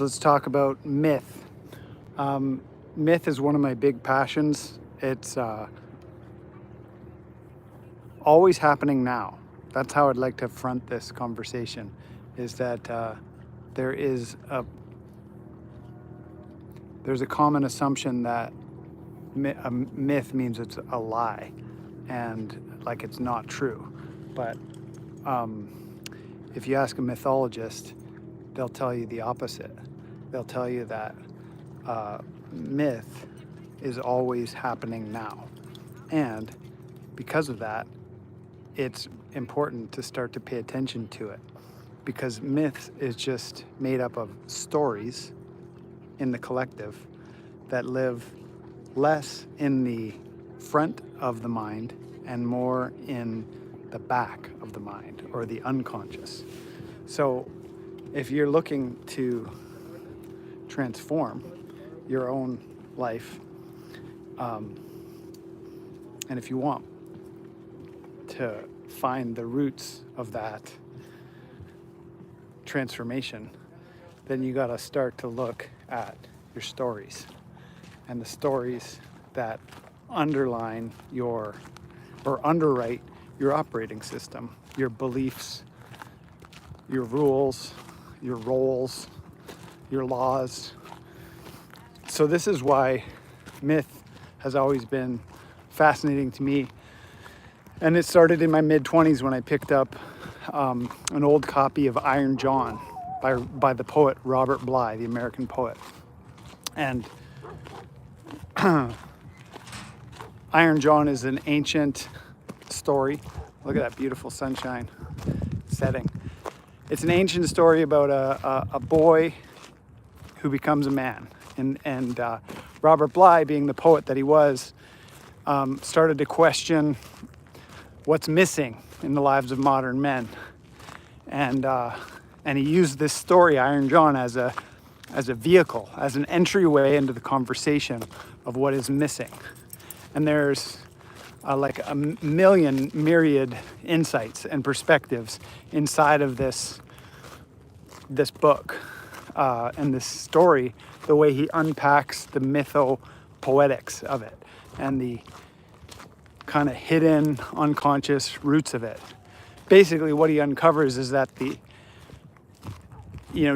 Let's talk about myth. Myth is one of my big passions. It's always happening now. That's how I'd like to front this conversation. Is that there is a there's a common assumption that a myth means it's a lie, and like it's not true. But if you ask a mythologist, they'll tell you the opposite. They'll tell you that myth is always happening now. And because of that, it's important to start to pay attention to it, because myth is just made up of stories in the collective that live less in the front of the mind and more in the back of the mind or the unconscious. So if you're looking to transform your own life, and if you want to find the roots of that transformation, then you got to start to look at your stories and the stories that underline or underwrite your operating system, your beliefs, your rules, your roles, your laws. So this is why myth has always been fascinating to me. And it started in my mid-20s when I picked up an old copy of Iron John by the poet Robert Bly, the American poet. And Iron John is an ancient story. Look at that beautiful sunshine setting. It's an ancient story about a boy who becomes a man. And Robert Bly, being the poet that he was, started to question what's missing in the lives of modern men. And he used this story, Iron John, as a vehicle, as an entryway into the conversation of what is missing. And there's like a myriad insights and perspectives inside of this book and this story, the way he unpacks the mythopoetics of it and the kind of hidden unconscious roots of it. Basically what he uncovers is that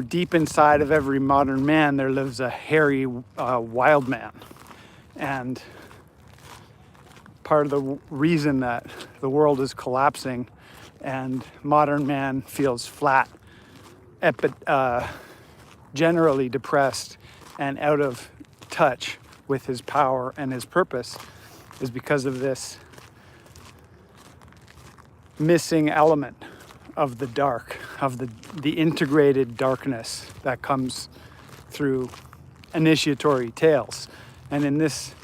deep inside of every modern man there lives a hairy wild man. And part of the reason that the world is collapsing and modern man feels flat, generally depressed and out of touch with his power and his purpose is because of this missing element of the dark, of the integrated darkness that comes through initiatory tales. And in this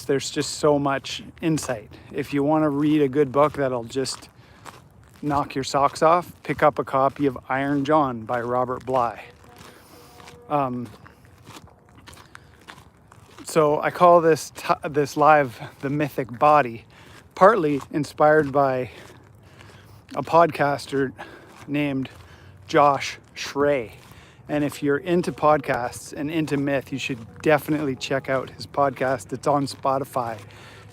there's just so much insight. If you want to read a good book that'll just knock your socks off, pick up a copy of Iron John by Robert Bly. So I call this live the Mythic Body, partly inspired by a podcaster named Josh Schrey. And if you're into podcasts and into myth, you should definitely check out his podcast. It's on Spotify.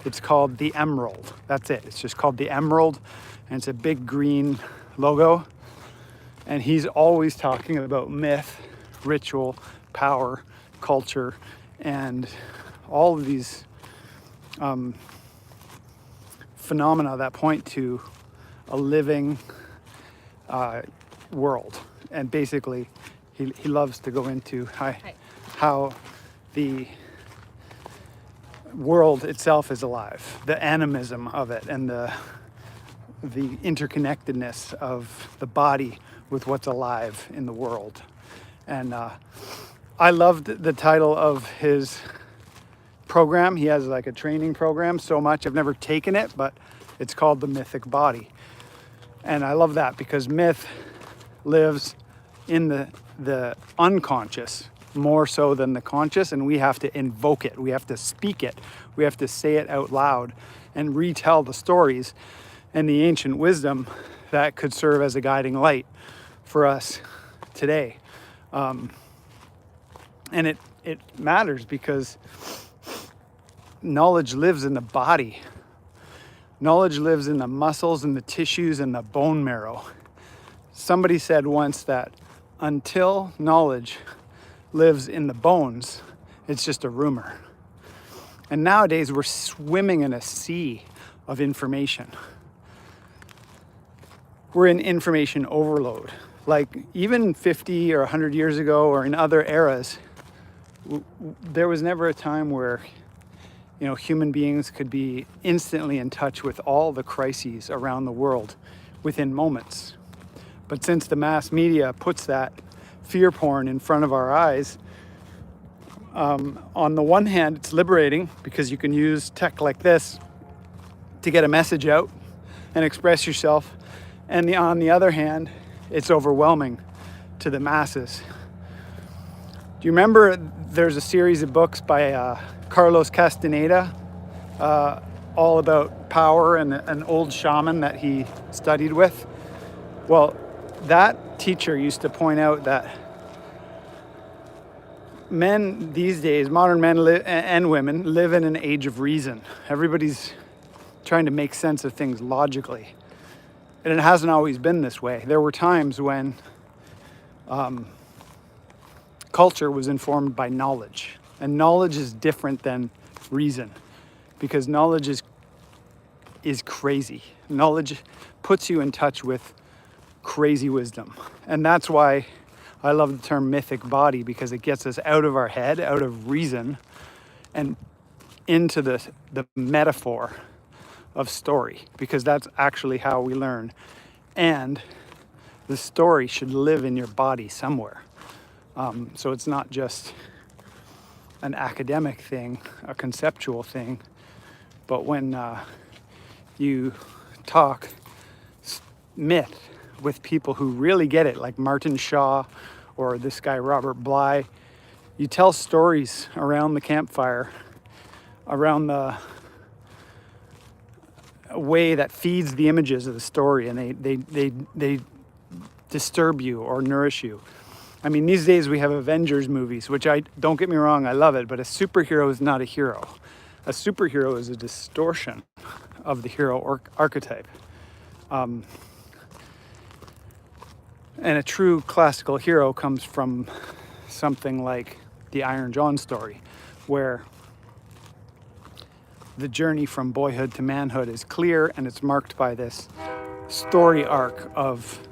It's called The Emerald. That's it. It's just called The Emerald. And it's a big green logo. And he's always talking about myth, ritual, power, culture, and all of these phenomena that point to a living world. And basically, he loves to go into how the world itself is alive, the animism of it, and the interconnectedness of the body with what's alive in the world. And I loved the title of his program. He has like a training program so much. I've never taken it, but it's called the Mythic Body. And I love that because myth lives in the unconscious more so than the conscious, and we have to invoke it. We have to speak it. We have to say it out loud and retell the stories and the ancient wisdom that could serve as a guiding light for us today. And it matters because knowledge lives in the body. Knowledge lives in the muscles and the tissues and the bone marrow. Somebody said once that until knowledge lives in the bones, it's just a rumor. And nowadays we're swimming in a sea of information. We're in information overload. Like even 50 or 100 years ago or in other eras, there was never a time where, you know, human beings could be instantly in touch with all the crises around the world within moments. But since the mass media puts that fear porn in front of our eyes, on the one hand, it's liberating because you can use tech like this to get a message out and express yourself. And on the other hand, it's overwhelming to the masses. Do you remember there's a series of books by Carlos Castaneda, all about power and an old shaman that he studied with? Well, that teacher used to point out that men these days, modern men and women, live in an age of reason. Everybody's trying to make sense of things logically. And it hasn't always been this way. There were times when culture was informed by knowledge. And knowledge is different than reason, because knowledge is crazy. Knowledge puts you in touch with crazy wisdom. And that's why I love the term mythic body, because it gets us out of our head, out of reason, and into the metaphor of story, because that's actually how we learn. And the story should live in your body somewhere. So it's not just an academic thing, a conceptual thing, but when you talk myth with people who really get it, like Martin Shaw or this guy Robert Bly, you tell stories around the campfire, around the way that feeds the images of the story, and they disturb you or nourish you. I mean, these days we have Avengers movies, which don't get me wrong, I love it, but a superhero is not a hero. A superhero is a distortion of the hero archetype. And a true classical hero comes from something like the Iron John story, where the journey from boyhood to manhood is clear, and it's marked by this story arc of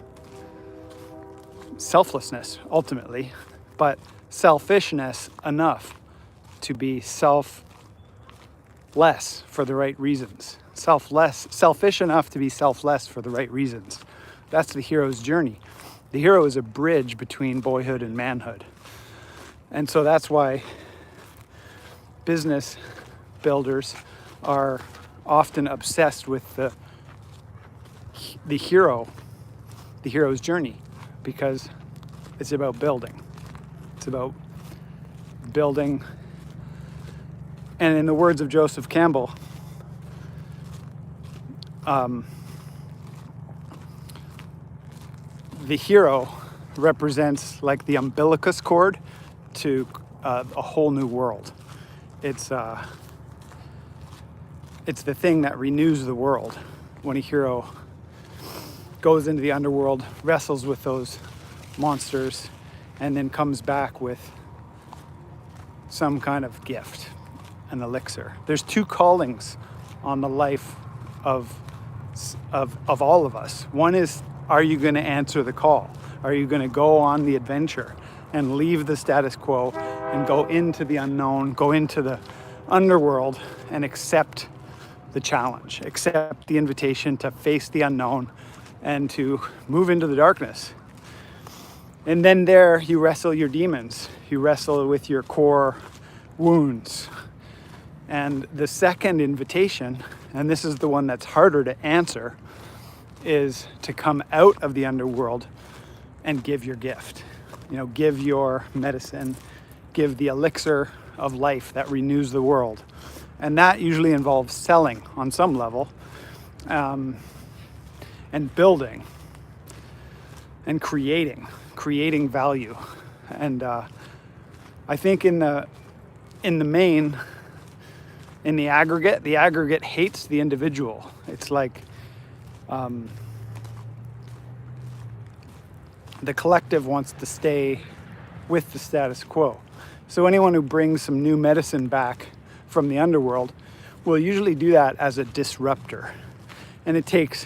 selflessness, ultimately, but selfishness enough to be selfless for the right reasons. Selfish enough to be selfless for the right reasons. That's the hero's journey. The hero is a bridge between boyhood and manhood. And so that's why business builders are often obsessed with the hero's journey, because it's about building. It's about building. And in the words of Joseph Campbell, the hero represents like the umbilicus cord to a whole new world. It's the thing that renews the world. When a hero goes into the underworld, wrestles with those monsters, and then comes back with some kind of gift, an elixir. There's two callings on the life of all of us. One is, are you going to answer the call? Are you going to go on the adventure and leave the status quo and go into the unknown, go into the underworld and accept the challenge, accept the invitation to face the unknown and to move into the darkness? And then there you wrestle your demons. You wrestle with your core wounds. And the second invitation, and this is the one that's harder to answer, is to come out of the underworld and give your gift. You know, give your medicine, give the elixir of life that renews the world. And that usually involves selling on some level, and building and creating value. And I think in the main, in the aggregate hates the individual. It's like the collective wants to stay with the status quo. So anyone who brings some new medicine back from the underworld will usually do that as a disruptor. And it takes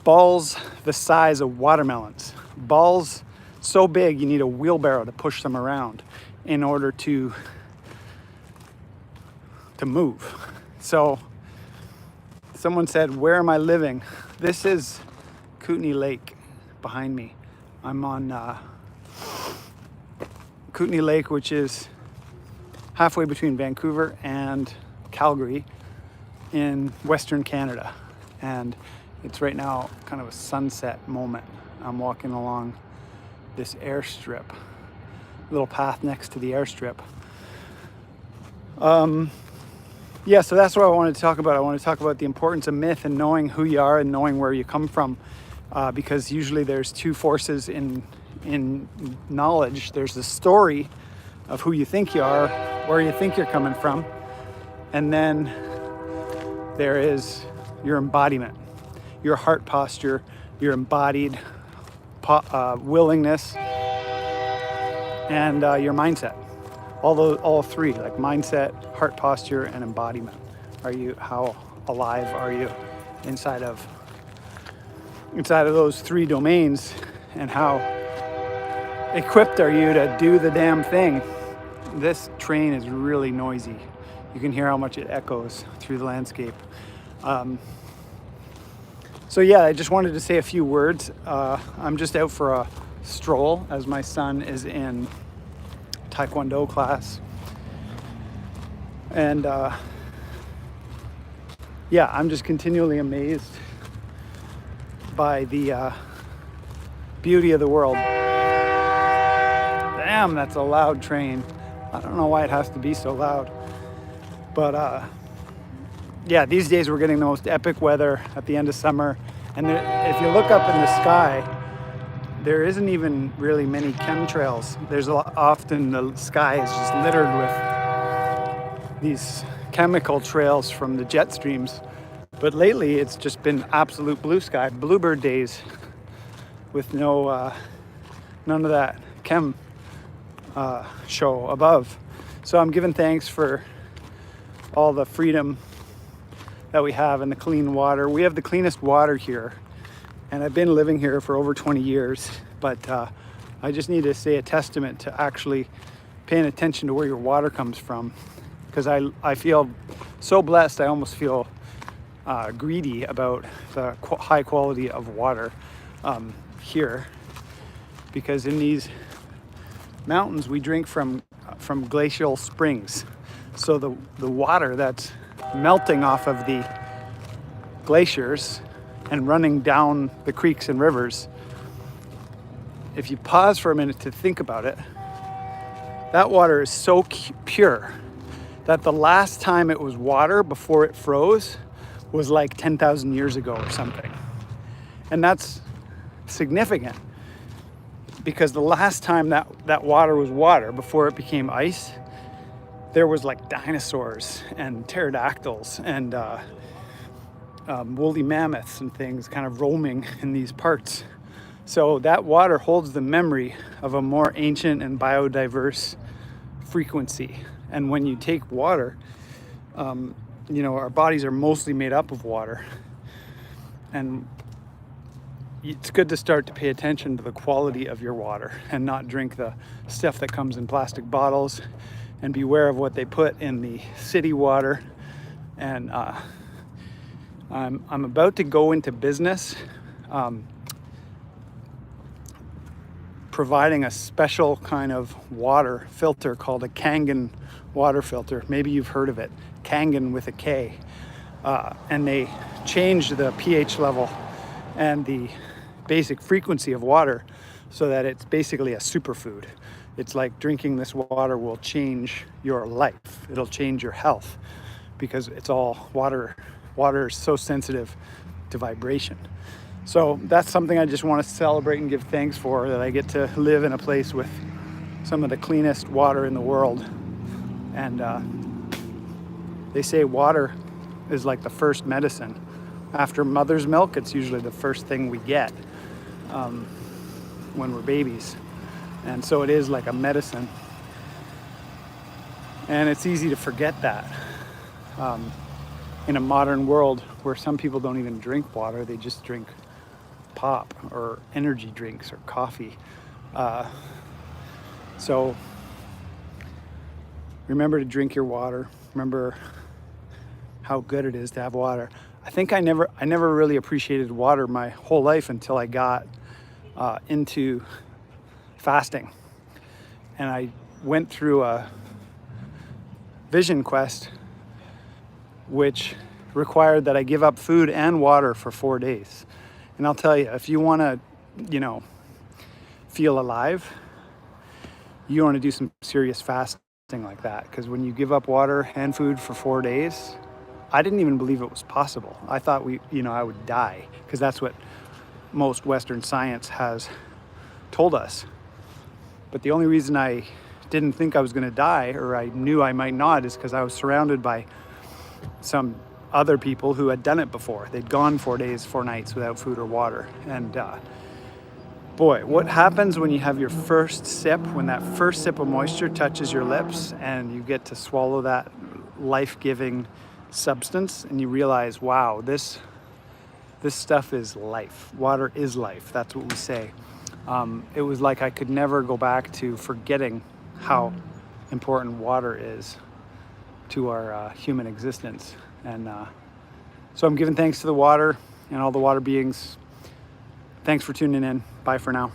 balls the size of watermelons. Balls so big you need a wheelbarrow to push them around in order to move. So someone said, where am I living? This is Kootenay Lake behind me. I'm on Kootenay Lake, which is halfway between Vancouver and Calgary in Western Canada. And it's right now kind of a sunset moment. I'm walking along this airstrip, little path next to the airstrip. Yeah, so that's what I wanted to talk about. I want to talk about the importance of myth and knowing who you are and knowing where you come from, because usually there's two forces in knowledge. There's the story of who you think you are, where you think you're coming from, and then there is your embodiment, your heart posture, your embodied willingness, and your mindset. All three, like mindset, heart posture, and embodiment. How alive are you inside of those three domains, and how equipped are you to do the damn thing? This train is really noisy. You can hear how much it echoes through the landscape. So yeah, I just wanted to say a few words. I'm just out for a stroll as my son is in Taekwondo class. And yeah, I'm just continually amazed by the beauty of the world. Damn, that's a loud train. I don't know why it has to be so loud. But yeah, these days we're getting the most epic weather at the end of summer. And if you look up in the sky, there isn't even really many chemtrails. There's often the sky is just littered with these chemical trails from the jet streams. But lately it's just been absolute blue sky, bluebird days with none of that chem show above. So I'm giving thanks for all the freedom that we have and the clean water. We have the cleanest water here, and I've been living here for over 20 years, but I just need to say a testament to actually paying attention to where your water comes from, because I feel so blessed. I almost feel greedy about the high quality of water here, because in these mountains we drink from glacial springs. So the water that's melting off of the glaciers and running down the creeks and rivers, if you pause for a minute to think about it, that water is so pure that the last time it was water before it froze was like 10,000 years ago or something. And that's significant, because the last time that water was water before it became ice, there was like dinosaurs and pterodactyls and woolly mammoths and things kind of roaming in these parts. So that water holds the memory of a more ancient and biodiverse frequency. And when you take water, our bodies are mostly made up of water. And it's good to start to pay attention to the quality of your water and not drink the stuff that comes in plastic bottles, and beware of what they put in the city water. And I'm about to go into business providing a special kind of water filter called a Kangen water filter. Maybe you've heard of it, Kangen with a K. And they change the pH level and the basic frequency of water so that it's basically a superfood. It's like drinking this water will change your life. It'll change your health, because it's all water. Water is so sensitive to vibration. So that's something I just want to celebrate and give thanks for, that I get to live in a place with some of the cleanest water in the world. And they say water is like the first medicine. After mother's milk, it's usually the first thing we get when we're babies. And so it is like a medicine. And it's easy to forget that in a modern world where some people don't even drink water, they just drink pop or energy drinks or coffee. So remember to drink your water. Remember how good it is to have water. I think I never really appreciated water my whole life until I got into fasting. And I went through a vision quest which required that I give up food and water for 4 days. And I'll tell you, if you want to, feel alive, you want to do some serious fasting like that. Because when you give up water and food for 4 days, I didn't even believe it was possible. I thought I would die, because that's what most Western science has told us. But the only reason I didn't think I was going to die, or I knew I might not, is because I was surrounded by some other people who had done it before. They'd gone 4 days, 4 nights without food or water. And boy, what happens when you have your first sip, when that first sip of moisture touches your lips and you get to swallow that life-giving substance, and you realize, wow, this stuff is life. Water is life. That's what we say. It was like I could never go back to forgetting how important water is to our human existence. And so I'm giving thanks to the water and all the water beings. Thanks for tuning in. Bye for now.